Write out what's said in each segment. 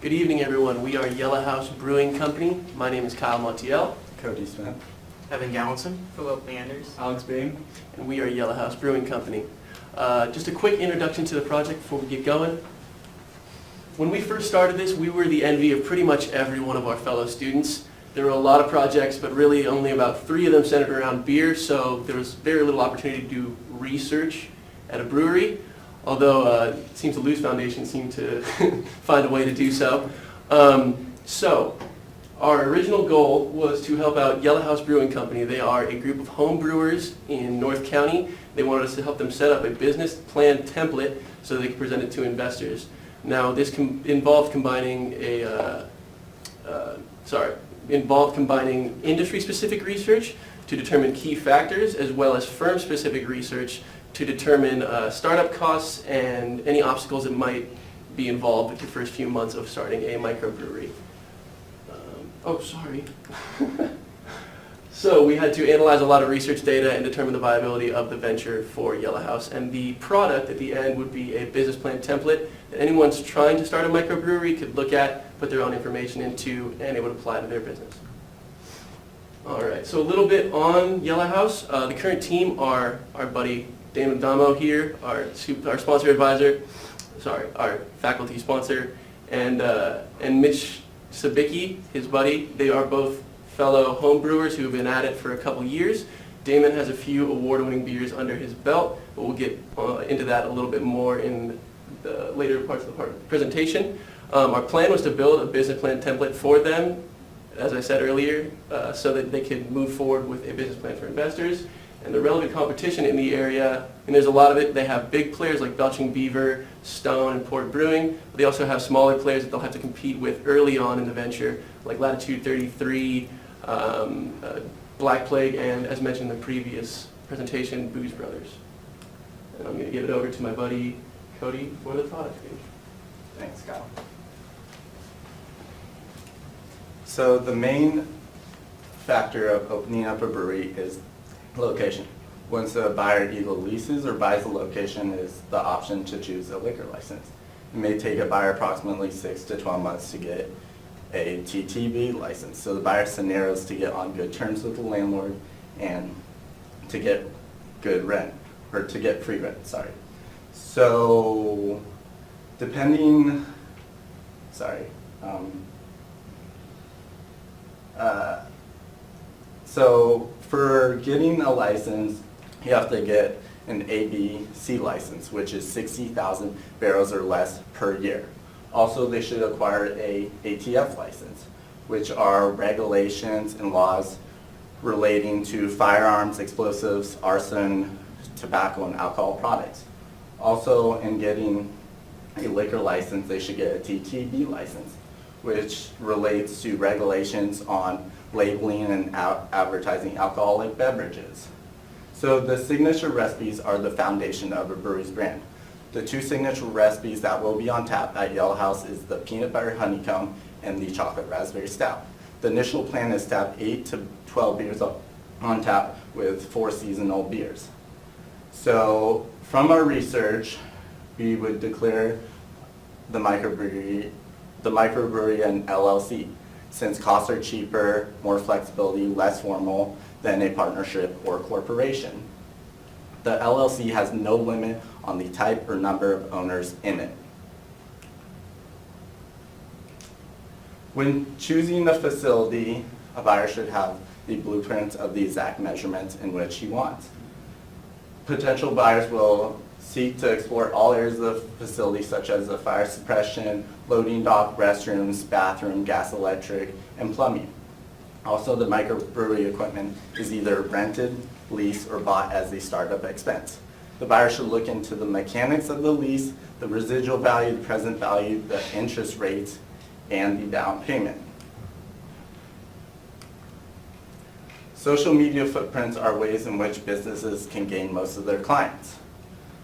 Good evening, everyone. We are Yellahouz Brewing Company. My name is Kyle Montiel. Cody Smith. Evan Gallinson. Philip Leanders. Alex Beam. And we are Yellahouz Brewing Company. Just a quick introduction to the project before we get going. When we first started this, we were the envy of pretty much every one of our fellow students. There were a lot of projects, but really only about 3 of them centered around beer, so there was very little opportunity to do research at a brewery, although it seems the Luz Foundation seemed to find a way to do so. So our original goal was to help out Yellahouz Brewing Company. They are a group of home brewers in North County. They wanted us to help them set up a business plan template so they could present it to investors. Now this involved combining industry-specific research to determine key factors, as well as firm-specific research to determine startup costs and any obstacles that might be involved with the first few months of starting a microbrewery. So we had to analyze a lot of research data and determine the viability of the venture for Yellahouz. And the product at the end would be a business plan template that anyone trying to start a microbrewery could look at, put their own information into, and it would apply to their business. All right, so a little bit on Yellahouz. The current team are our buddy Damon Damo here, our sponsor advisor, our faculty sponsor, and Mitch Sabicki, his buddy. They are both fellow home brewers who have been at it for a couple years. Damon has a few award-winning beers under his belt, but we'll get into that a little bit more in the later parts of the presentation. Our plan was to build a business plan template for them, as I said earlier, so that they could move forward with a business plan for investors. And the relevant competition in the area, and there's a lot of it, they have big players like Belching Beaver, Stone, and Port Brewing, but they also have smaller players that they'll have to compete with early on in the venture, like Latitude 33, Black Plague, and as mentioned in the previous presentation, Booze Brothers. And I'm going to give it over to my buddy Cody for the product page. Thanks, Kyle. So the main factor of opening up a brewery is location. Once a buyer either leases or buys a location, is the option to choose a liquor license. It may take a buyer approximately 6 to 12 months to get a TTB license. So the buyer scenarios to get on good terms with the landlord and to get good rent, or to get free rent, sorry. So depending, so for getting a license, you have to get an ABC license, which is 60,000 barrels or less per year. Also, they should acquire a ATF license, which are regulations and laws relating to firearms, explosives, arson, tobacco, and alcohol products. Also, in getting a liquor license, they should get a TTB license, which relates to regulations on labeling and advertising alcoholic beverages. So the signature recipes are the foundation of a brewery's brand. The 2 signature recipes that will be on tap at Yellahouz is the peanut butter honeycomb and the chocolate raspberry stout. The initial plan is to have 8 to 12 beers on tap with 4 seasonal beers. So from our research, we would declare the microbrewery an LLC, since costs are cheaper, more flexibility, less formal than a partnership or corporation. The LLC has no limit on the type or number of owners in it. When choosing a facility, a buyer should have the blueprints of the exact measurements in which he wants. Potential buyers will seek to explore all areas of the facility, such as the fire suppression, loading dock, restrooms, bathroom, gas, electric, and plumbing. Also, the microbrewery equipment is either rented, leased, or bought as a startup expense. The buyer should look into the mechanics of the lease, the residual value, the present value, the interest rates, and the down payment. Social media footprints are ways in which businesses can gain most of their clients.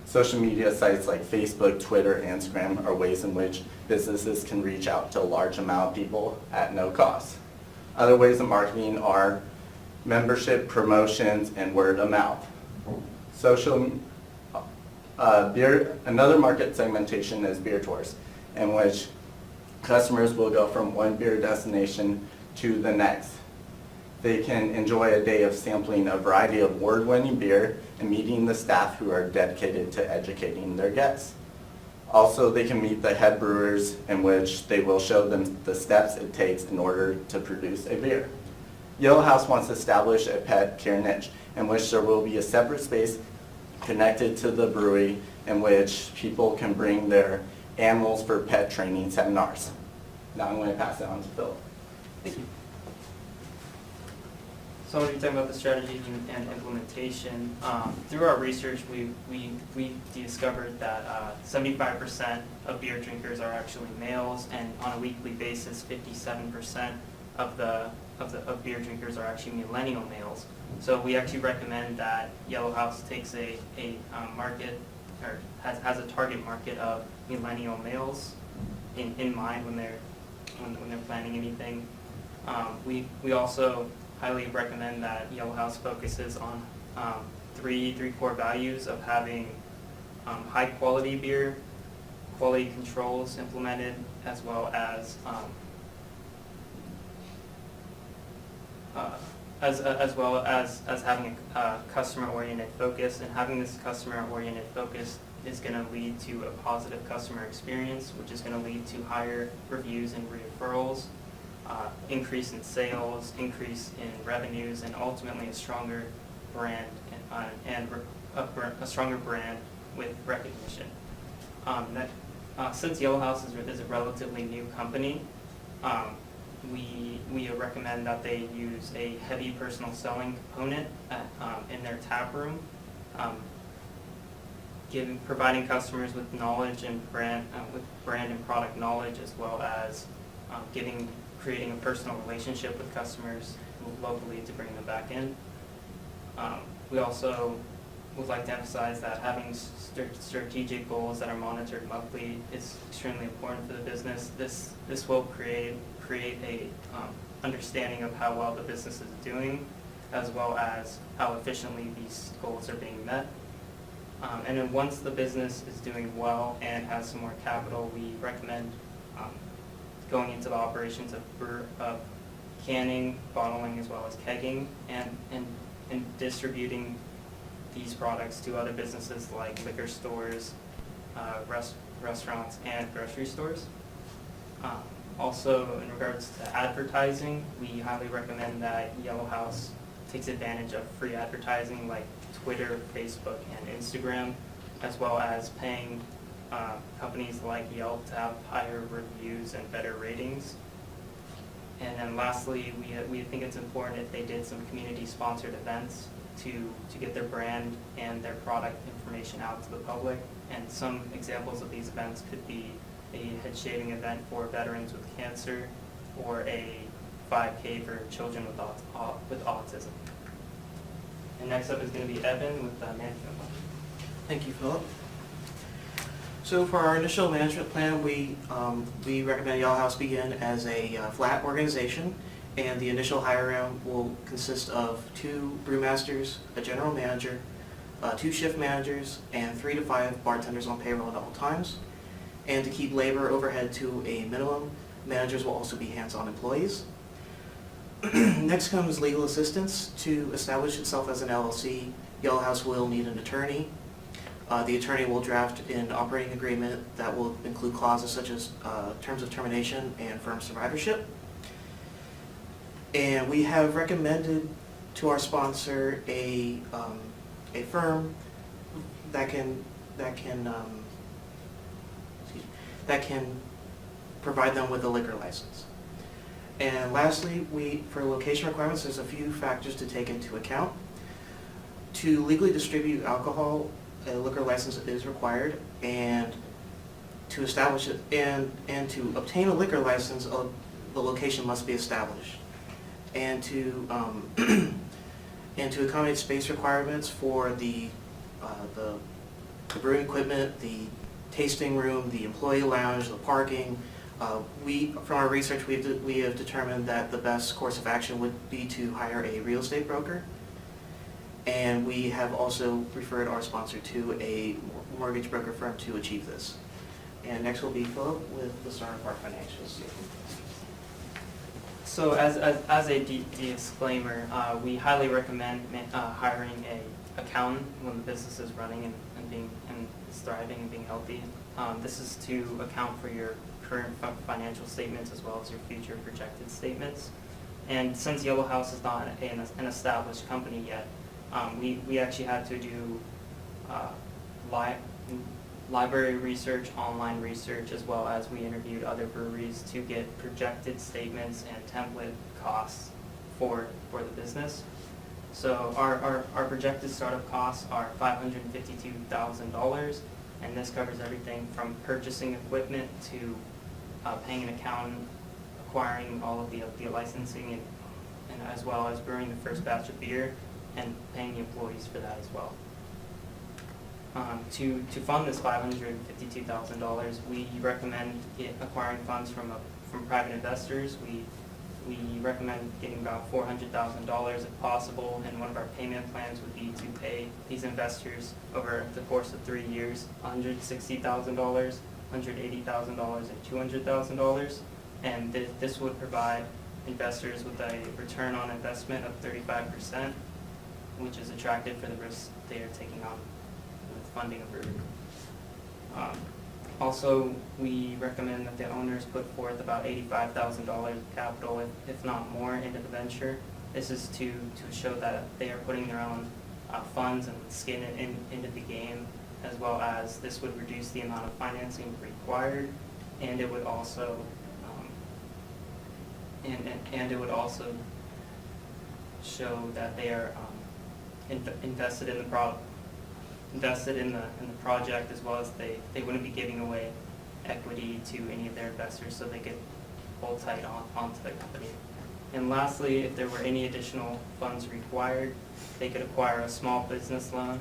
Social media sites like Facebook, Twitter, Instagram are ways in which businesses can reach out to a large amount of people at no cost. Other ways of marketing are membership, promotions, and word of mouth. Another market segmentation is beer tours, in which Customers will go from one beer destination to the next. They can enjoy a day of sampling a variety of award-winning beer and meeting the staff who are dedicated to educating their guests. Also, they can meet the head brewers, in which they will show them the steps it takes in order to produce a beer. Yellahouz wants to establish a pet care niche, in which there will be a separate space connected to the brewery in which people can bring their animals for pet training seminars. Now I'm going to pass it on to Phil. Thank you. So when we're talking about the strategy and implementation, through our research, we discovered that 75% of beer drinkers are actually males, and on a weekly basis, 57% of beer drinkers are actually millennial males. So we actually recommend that Yellahouz takes a market, or has a target market of millennial males in mind when they're planning anything. We also highly recommend that Yellahouz focuses on three core values of having high quality beer, quality controls implemented, as well as having a customer-oriented focus. And having this customer-oriented focus is going to lead to a positive customer experience, which is going to lead to higher reviews and referrals, increase in sales, increase in revenues, and ultimately a stronger brand and a stronger brand with recognition. Since Yellahouz is a relatively new company, we recommend that they use a heavy personal selling component in their tap room, providing customers with knowledge and brand and product knowledge, as well as creating a personal relationship with customers locally to bring them back in. We also would like to emphasize that having strategic goals that are monitored monthly is extremely important for the business. This will create a understanding of how well the business is doing, as well as how efficiently these goals are being met. And then once the business is doing well and has some more capital, we recommend going into the operations of canning, bottling, as well as kegging, and distributing these products to other businesses like liquor stores, restaurants, and grocery stores. Also, in regards to advertising, we highly recommend that Yellahouz takes advantage of free advertising like Twitter, Facebook, and Instagram, as well as paying companies like Yelp to have higher reviews and better ratings. And then lastly, we think it's important if they did some community-sponsored events to get their brand and their product information out to the public. And some examples of these events could be a head shaving event for veterans with cancer, or a 5K for children with autism. And next up is going to be Evan with the management plan. Thank you, Philip. So for our initial management plan, we recommend Yellahouz begin as a flat organization, and the initial hire round will consist of 2 brewmasters, a general manager, 2 shift managers, and 3 to 5 bartenders on payroll at all times. And to keep labor overhead to a minimum, managers will also be hands-on employees. Next comes legal assistance. To establish itself as an LLC, Yellahouz will need an attorney. The attorney will draft an operating agreement that will include clauses such as terms of termination and firm survivorship. And we have recommended to our sponsor a firm that can provide them with a liquor license. And lastly, for location requirements, there's a few factors to take into account. To legally distribute alcohol, a liquor license is required, and to establish it and to obtain a liquor license, the location must be established. And to accommodate space requirements for the brewing equipment, the tasting room, the employee lounge, the parking. From our research, we have determined that the best course of action would be to hire a real estate broker. And we have also referred our sponsor to a mortgage broker firm to achieve this. And next will be Philip with the Startup Park Financials. So as a disclaimer, we highly recommend hiring a accountant when the business is running and is thriving and being healthy. This is to account for your current financial statements as well as your future projected statements. And since Yellahouz is not an established company yet, we actually had to do library research, online research, as well as we interviewed other breweries to get projected statements and template costs for the business. So our projected startup costs are $552,000, and this covers everything from purchasing equipment to paying an accountant, acquiring all of the licensing, and as well as brewing the first batch of beer and paying the employees for that as well. To fund this $552,000, we recommend acquiring funds from private investors. We recommend getting about $400,000 if possible, and one of our payment plans would be to pay these investors over the course of 3 years $160,000, $180,000, and $200,000. And this would provide investors with a return on investment of 35%, which is attractive for the risks they are taking on with funding a brewery. Also, we recommend that the owners put forth about $85,000 capital, if not more, into the venture. This is to show that they are putting their own funds and skin into the game, as well as this would reduce the amount of financing required, and it would also and it would also show that they are invested in the project, as well as they wouldn't be giving away equity to any of their investors, so they could hold tight onto the company. And lastly, if there were any additional funds required, they could acquire a small business loan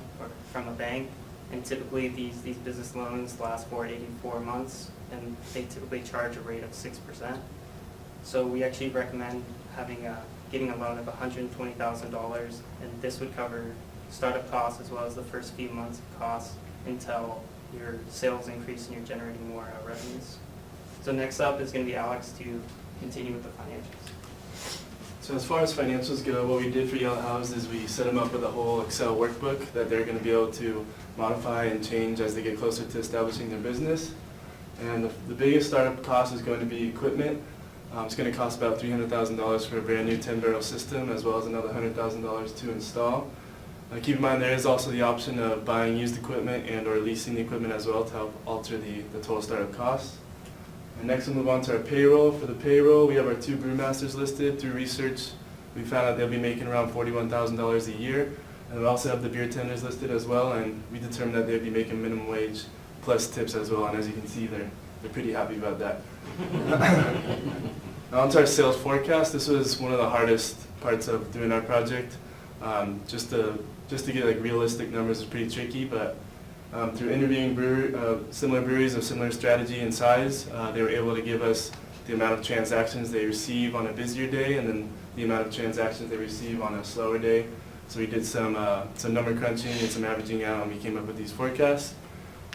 from a bank, and typically these business loans last for 84 months, and they typically charge a rate of 6%. So we actually recommend getting a loan of $120,000, and this would cover startup costs as well as the first few months of costs until your sales increase and you're generating more revenues. So next up is going to be Alex to continue with the financials. So as far as financials go, what we did for Yellahouz is we set them up with a whole Excel workbook that they're going to be able to modify and change as they get closer to establishing their business. And the biggest startup cost is going to be equipment. It's going to cost about $300,000 for a brand new 10-barrel system, as well as another $100,000 to install. Keep in mind there is also the option of buying used equipment and or leasing the equipment as well to help alter the total startup costs. And next we'll move on to our payroll. For the payroll, we have our 2 brewmasters listed. Through research, we found out they'll be making around $41,000 a year. And we also have the beer tenders listed as well, and we determined that they'd be making minimum wage plus tips as well. And as you can see, they're pretty happy about that. Now on to our sales forecast. This was one of the hardest parts of doing our project. Just to get like realistic numbers is pretty tricky, but through interviewing similar breweries of similar strategy and size, they were able to give us the amount of transactions they receive on a busier day, and then the amount of transactions they receive on a slower day. So we did some number crunching and some averaging out, and we came up with these forecasts.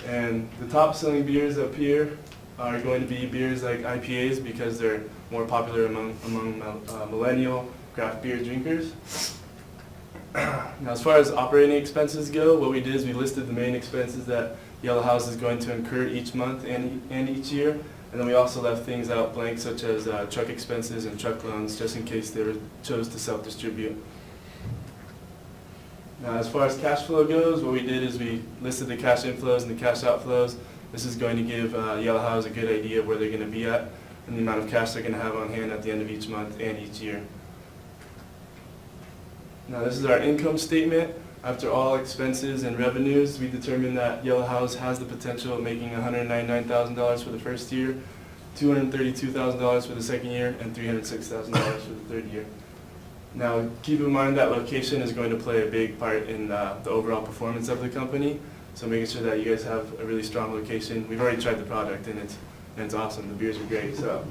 And the top selling beers up here are going to be beers like IPAs because they're more popular among millennial craft beer drinkers. Now, as far as operating expenses go, what we did is we listed the main expenses that Yellahouz is going to incur each month and each year, and then we also left things out blank, such as truck expenses and truck loans, just in case they chose to self-distribute. Now, as far as cash flow goes, what we did is we listed the cash inflows and the cash outflows. This is going to give Yellahouz a good idea of where they're going to be at and the amount of cash they're going to have on hand at the end of each month and each year. Now, this is our income statement. After all expenses and revenues, we determined that Yellahouz has the potential of making $199,000 for the first year, $232,000 for the second year, and $306,000 for the third year. Now, keep in mind that location is going to play a big part in the overall performance of the company. So making sure that you guys have a really strong location. We've already tried the product, and it's awesome. The beers are great. So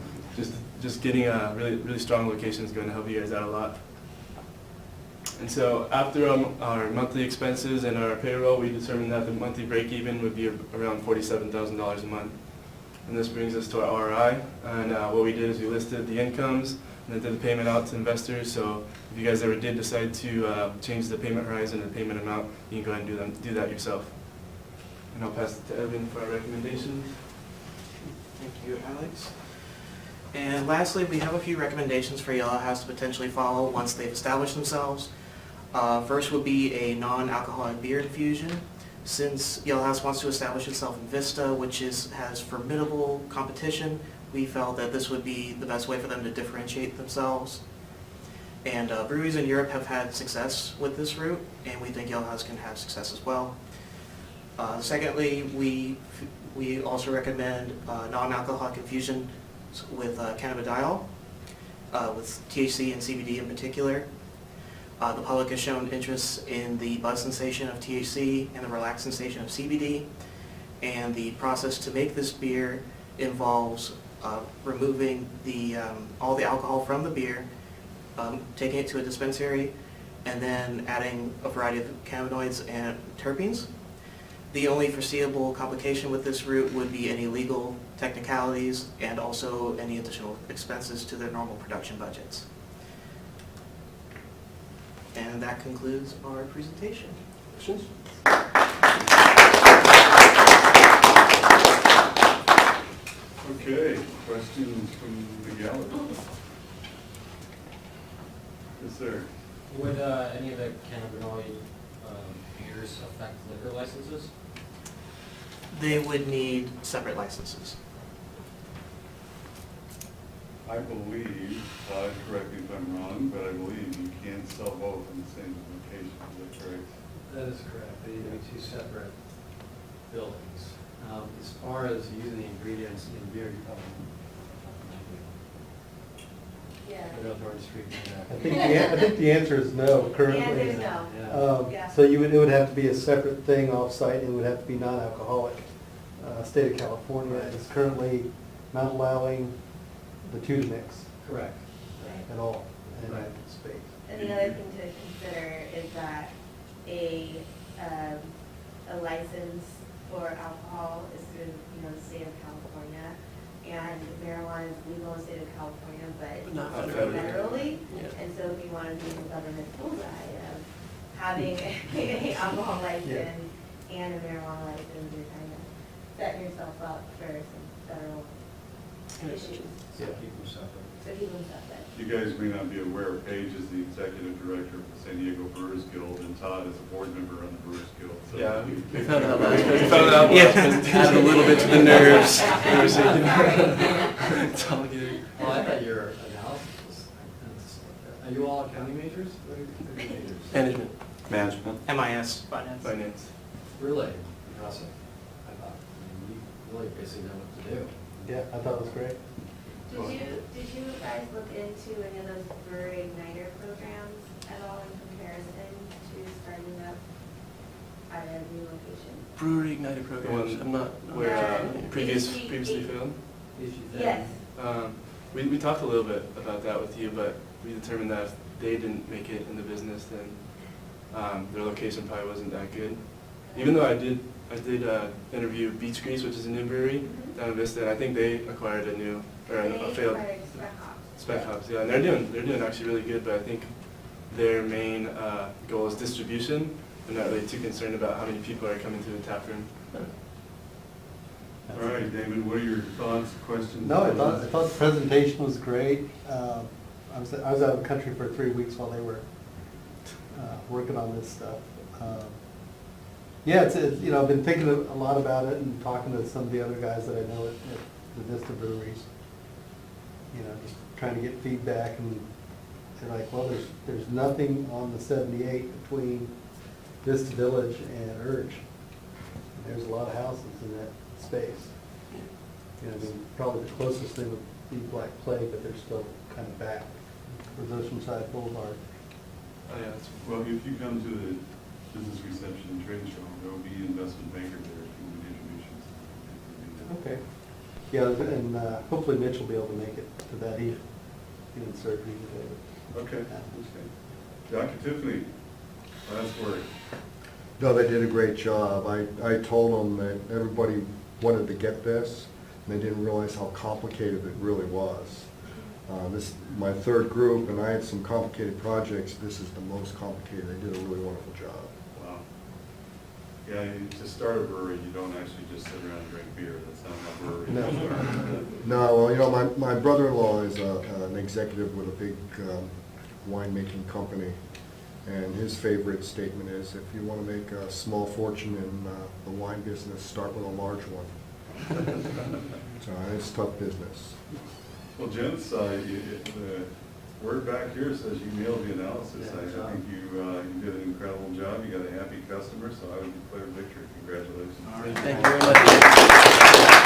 just getting a really strong location is going to help you guys out a lot. And so after our monthly expenses and our payroll, we determined that the monthly break-even would be around $47,000 a month. and this brings us to our RI. And what we did is we listed the incomes and then did the payment out to investors. So if you guys ever did decide to change the payment horizon or payment amount, you can go ahead and do that yourself. And I'll pass it to Evan for our recommendations. Thank you, Alex. And lastly, we have a few recommendations for Yellahouz to potentially follow once they've established themselves. First would be a non-alcoholic beer diffusion. Since Yellahouz wants to establish itself in Vista, which has formidable competition, we felt that this would be the best way for them to differentiate themselves. And breweries in Europe have had success with this route, and we think Yellahouz can have success as well. Secondly, we also recommend non-alcoholic infusion with cannabidiol, with THC and CBD in particular. The public has shown interest in the buzz sensation of THC and the relaxed sensation of CBD. And the process to make this beer involves removing all the alcohol from the beer, taking it to a dispensary, and then adding a variety of cannabinoids and terpenes. The only foreseeable complication with this route would be any legal technicalities and also any additional expenses to their normal production budgets. And that concludes our presentation. Questions? Okay, questions from the gallery? Yes, sir. Would any of the cannabinoid beers affect liquor licenses? They would need separate licenses. I believe, correct me if I'm wrong, but I believe you can't sell both in the same location, is that correct? That is correct. They need to be two separate buildings. As far as using the ingredients in beer, you probably Yeah. I don't know if I already speaking to that. I think the answer is no currently. The answer is no. Yeah. Yeah. So it would have to be a separate thing off-site, and it would have to be non-alcoholic. State of California is currently not allowing the two to mix Correct. Right. at all in Right. that space. And the other thing to consider is that a license for alcohol is through, the state of California, and marijuana is legal in the state of California, but Not not federally. federally. Yeah. And so if you want to be in the government bullseye of having an alcohol license and a marijuana license, you're kind of setting yourself up for some federal issues. So keep them separate. So keep them separate. You guys may not be aware, Paige is the executive director of the San Diego Brewers Guild, and Todd is a board member on the Brewers Guild. So Yeah, we found out last time. We found it out last time. Added a little bit to the nerves. It's all good. Well, I thought your analysis was, are you all accounting majors? What are your majors? Management. Management. MIS, finance. Finance. Really impressive. I thought, you really basically know what to do. Yeah, I thought it was great. Did you guys look into any of those brewery igniter programs at all in comparison to starting up at a new location? Brewery Ignited programs. The one I'm not. Where HG previously failed. Yes. We talked a little bit about that with you, but we determined that if they didn't make it in the business, then their location probably wasn't that good. Even though I did interview Beach Grease, which is a new brewery down in Vista, and I think they acquired a new, or a failed Spec Hops. Yeah, and they're doing actually really good, but I think their main goal is distribution. They're not really too concerned about how many people are coming to the tap room. All right, David, what are your thoughts, questions? No, I thought the presentation was great. I was out of the country for 3 weeks while they were working on this stuff. Yeah, it's I've been thinking a lot about it and talking to some of the other guys that I know at the Vista breweries. Just trying to get feedback, and they're like, well, there's nothing on the 78 between Vista Village and Urge. And there's a lot of houses in that space. Probably the closest thing would be Black Plague, but they're still kind of back. Or Oceanside Boulevard. Oh yeah, that's Well, if you come to the business reception and trade show, there will be an investment banker there if you want to introduce you. Okay. Yeah, and hopefully Mitch will be able to make it to that. He didn't surgery today. Okay. Dr. Tiffany, last word. No, they did a great job. I told them that everybody wanted to get this. and they didn't realize how complicated it really was. This my third group, and I had some complicated projects. This is the most complicated. They did a really wonderful job. Wow. Yeah, to start a brewery, you don't actually just sit around and drink beer. That's not how breweries start. No, well, you know, my brother-in-law is an executive with a big winemaking company, and his favorite statement is, if you want to make a small fortune in the wine business, start with a large one. So it's tough business. Well, gents, the word back here says you nailed the analysis. Yeah, I think you did an incredible job. You got a happy customer, so I would declare victory. Congratulations. Thank you very much.